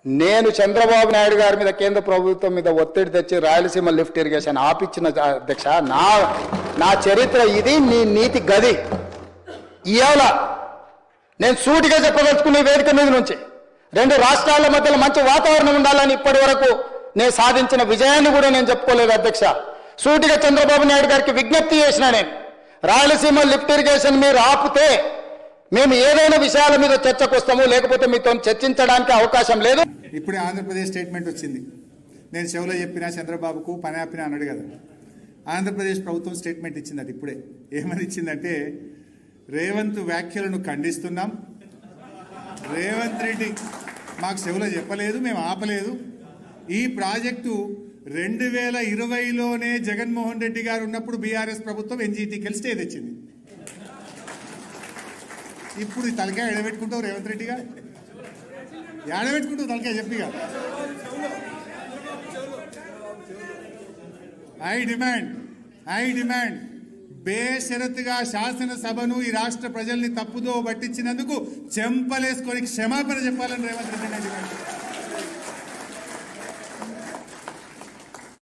నేను చంద్రబాబు నాయుడు గారి మీద కేంద్ర ప్రభుత్వం మీద ఒత్తిడి తెచ్చి రాయలసీమ లిఫ్ట్ ఇరిగేషన్ ఆపిచ్చిన అధ్యక్ష నా చరిత్ర ఇది, నీ నీతి గది. ఇవాళ నేను సూటిగా చెప్పదలుచుకున్న వేదిక మీద నుంచి రెండు రాష్ట్రాల మధ్యలో మంచి వాతావరణం ఉండాలని ఇప్పటి వరకు నేను సాధించిన విజయాన్ని కూడా నేను చెప్పుకోలేదు అధ్యక్ష. సూటిగా చంద్రబాబు నాయుడు గారికి విజ్ఞప్తి చేసిన నేను, రాయలసీమ లిఫ్ట్ ఇరిగేషన్ మీరు ఆపితే మేము ఏదైనా విషయాల మీద చర్చకు వస్తాము, లేకపోతే మీతో చర్చించడానికి అవకాశం లేదు. ఇప్పుడే ఆంధ్రప్రదేశ్ స్టేట్మెంట్ వచ్చింది. నేను చెవులో చెప్పినా చంద్రబాబుకు పని ఆపినా అన్నాడు కదా. ఆంధ్రప్రదేశ్ ప్రభుత్వం స్టేట్మెంట్ ఇచ్చింది. అది ఇప్పుడే ఏమని ఇచ్చిందంటే, రేవంత్ వ్యాఖ్యలను ఖండిస్తున్నాం. రేవంత్ రెడ్డి మాకు చెవులో చెప్పలేదు, మేము ఆపలేదు. ఈ ప్రాజెక్టు 2020లోనే జగన్మోహన్ రెడ్డి గారు ఉన్నప్పుడు బీఆర్ఎస్ ప్రభుత్వం ఎన్జీటీకి స్టే తెచ్చింది. ఇప్పుడు తలకాయ ఎడబెట్టుకుంటావు రేవంత్ రెడ్డి గారు, ఎడబెట్టుకుంటావు తలకాయ చెప్పిగా. ఐ డిమాండ్ బేషరతుగా శాసనసభను ఈ రాష్ట్ర ప్రజల్ని తప్పుదో పట్టించినందుకు చెంపలేసుకొని క్షమాపణ చెప్పాలని రేవంత్ రెడ్డి డిమాండ్